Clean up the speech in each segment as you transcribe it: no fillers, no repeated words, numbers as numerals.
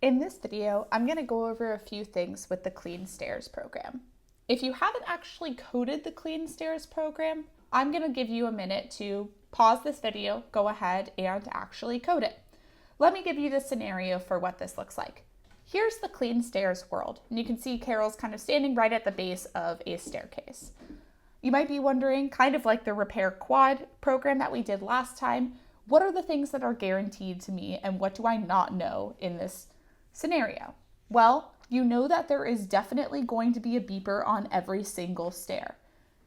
In this video, I'm going to go over a few things with the CleanStairs program. If you haven't actually coded the CleanStairs program, I'm going to give you a minute to pause this video, go ahead and actually code it. Let me give you the scenario for what this looks like. Here's the CleanStairs world, and you can see Carol's kind of standing right at the base of a staircase. You might be wondering, kind of like the repair quad program that we did last time, what are the things that are guaranteed to me and what do I not know in this scenario? Well, you know that there is definitely going to be a beeper on every single stair.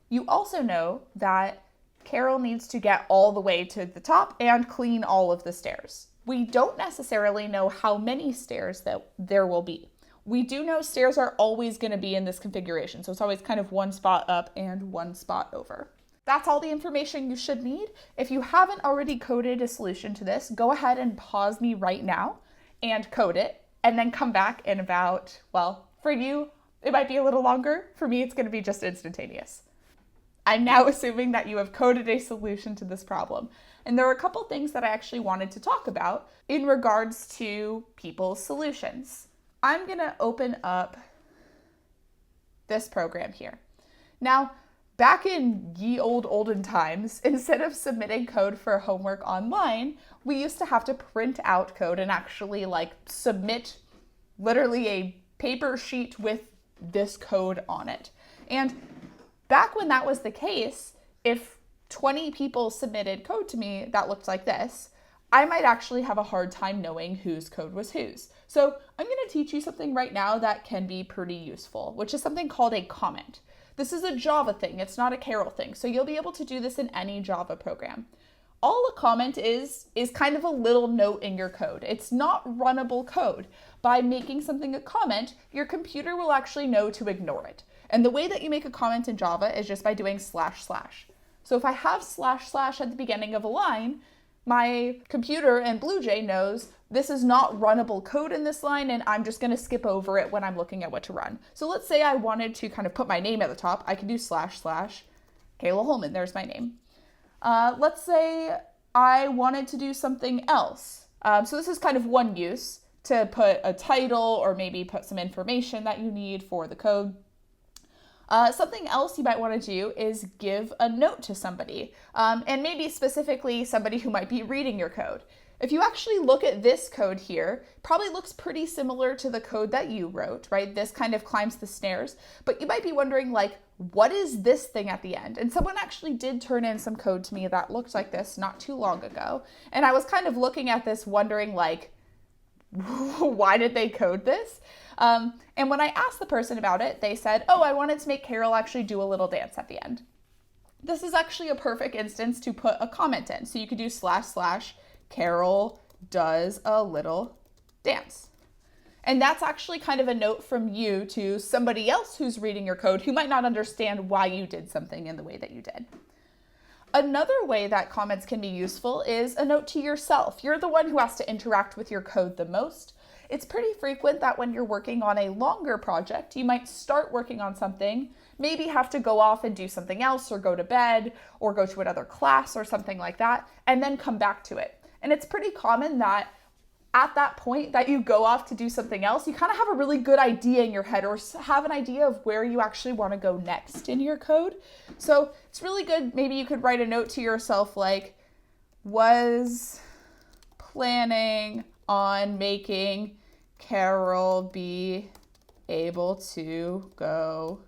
You also know that Karel needs to get all the way to the top and clean all of the stairs. We don't necessarily know how many stairs that there will be. We do know stairs are always going to be in this configuration, so it's always kind of one spot up and one spot over. That's all the information you should need. If you haven't already coded a solution to this, go ahead and pause me right now and code it, and then come back in about, well, for you, it might be a little longer. For me, it's going to be just instantaneous. I'm now assuming that you have coded a solution to this problem. And there are a couple things that I actually wanted to talk about in regards to people's solutions. I'm going to open up this program here. Now, back in ye olden times, instead of submitting code for homework online, we used to have to print out code and actually submit literally a paper sheet with this code on it. And back when that was the case, if 20 people submitted code to me that looked like this, I might actually have a hard time knowing whose code was whose. So I'm going to teach you something right now that can be pretty useful, which is something called a comment. This is a Java thing, it's not a Karel thing, so you'll be able to do this in any Java program. All a comment is kind of a little note in your code. It's not runnable code. By making something a comment, your computer will actually know to ignore it. And the way that you make a comment in Java is just by doing //. So if I have // at the beginning of a line, my computer and BlueJ knows this is not runnable code in this line, and I'm just going to skip over it when I'm looking at what to run. So let's say I wanted to kind of put my name at the top. I can do // Kayla Holman. There's my name. Let's say I wanted to do something else. So this is kind of one use to put a title or maybe put some information that you need for the code. Something else you might want to do is give a note to somebody, and maybe specifically somebody who might be reading your code. If you actually look at this code here, it probably looks pretty similar to the code that you wrote, right? This kind of climbs the stairs, but you might be wondering, what is this thing at the end? And someone actually did turn in some code to me that looked like this not too long ago. And I was kind of looking at this wondering, why did they code this? And when I asked the person about it, they said, I wanted to make Karel actually do a little dance at the end. This is actually a perfect instance to put a comment in. So you could do // Karel does a little dance. And that's actually kind of a note from you to somebody else who's reading your code who might not understand why you did something in the way that you did. Another way that comments can be useful is a note to yourself. You're the one who has to interact with your code the most. It's pretty frequent that when you're working on a longer project, you might start working on something, maybe have to go off and do something else or go to bed or go to another class or something like that, and then come back to it. And it's pretty common that at that point that you go off to do something else, you kind of have a really good idea in your head or have an idea of where you actually want to go next in your code. So it's really good. Maybe you could write a note to yourself was planning on making Karel be able to go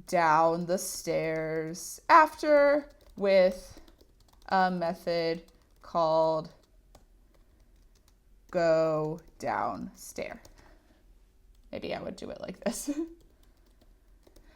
down the stairs after with a method called go down stair. Maybe I would do it like this.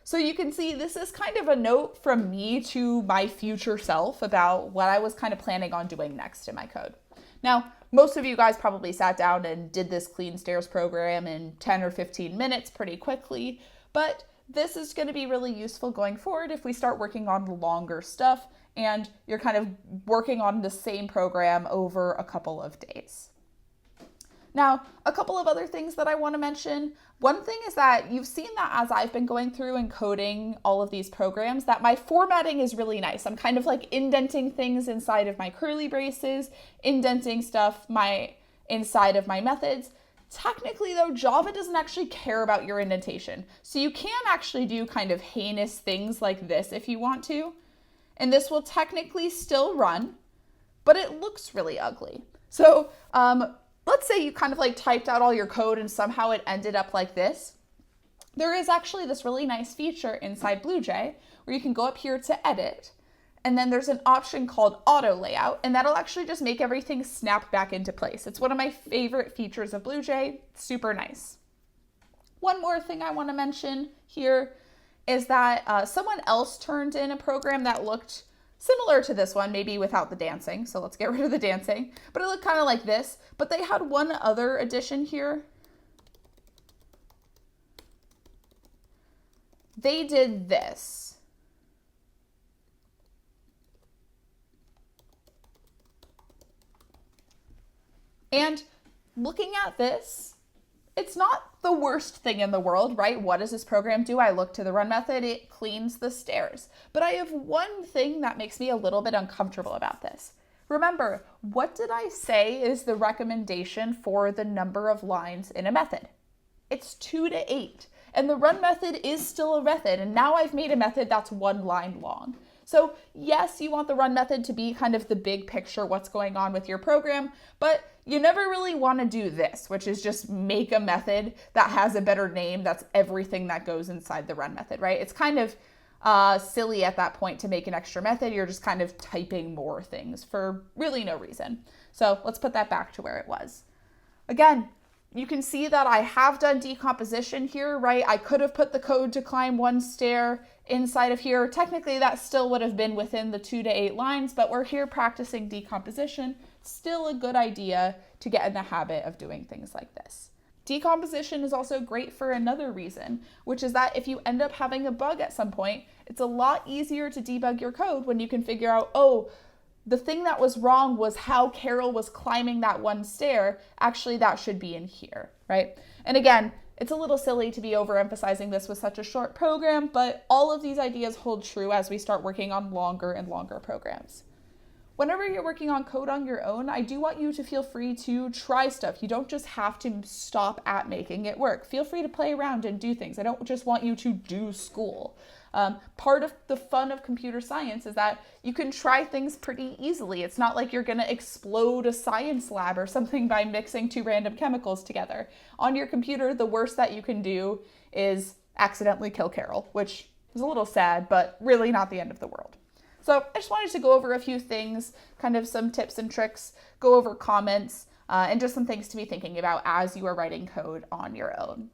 So you can see this is kind of a note from me to my future self about what I was kind of planning on doing next in my code. Now, most of you guys probably sat down and did this CleanStairs program in 10 or 15 minutes pretty quickly, but this is going to be really useful going forward if we start working on longer stuff and you're kind of working on the same program over a couple of days. Now, a couple of other things that I want to mention. One thing is that you've seen that as I've been going through and coding all of these programs, that my formatting is really nice. I'm kind of indenting things inside of my curly braces, indenting stuff inside of my methods. Technically though, Java doesn't actually care about your indentation. So you can actually do kind of heinous things like this if you want to. And this will technically still run, but it looks really ugly. So let's say you kind of like typed out all your code and somehow it ended up like this. There is actually this really nice feature inside BlueJ where you can go up here to edit, and then there's an option called auto layout, and that'll actually just make everything snap back into place. It's one of my favorite features of BlueJ, super nice. One more thing I want to mention here is that someone else turned in a program that looked similar to this one, maybe without the dancing. So let's get rid of the dancing, but it looked kind of like this, but they had one other addition here. They did this. And looking at this, it's not the worst thing in the world, right? What does this program do? I look to the run method, it cleans the stairs. But I have one thing that makes me a little bit uncomfortable about this. Remember, what did I say is the recommendation for the number of lines in a method? It's 2 to 8. And the run method is still a method, and now I've made a method that's 1 line long. So yes, you want the run method to be kind of the big picture, what's going on with your program, but you never really want to do this, which is just make a method that has a better name that's everything that goes inside the run method, right? It's kind of silly at that point to make an extra method. You're just kind of typing more things for really no reason. So let's put that back to where it was. Again, you can see that I have done decomposition here, right? I could have put the code to climb 1 stair inside of here. Technically, that still would have been within the 2 to 8 lines, but we're here practicing decomposition. Still a good idea to get in the habit of doing things like this. Decomposition is also great for another reason, which is that if you end up having a bug at some point, it's a lot easier to debug your code when you can figure out, oh, the thing that was wrong was how Karel was climbing that 1 stair. Actually, that should be in here, right? And again, it's a little silly to be overemphasizing this with such a short program, but all of these ideas hold true as we start working on longer and longer programs. Whenever you're working on code on your own, I do want you to feel free to try stuff. You don't just have to stop at making it work. Feel free to play around and do things. I don't just want you to do school. Part of the fun of computer science is that you can try things pretty easily. It's not like you're going to explode a science lab or something by mixing 2 random chemicals together. On your computer, the worst that you can do is accidentally kill Karel, which is a little sad, but really not the end of the world. So I just wanted to go over a few things, kind of some tips and tricks, go over comments, and just some things to be thinking about as you are writing code on your own.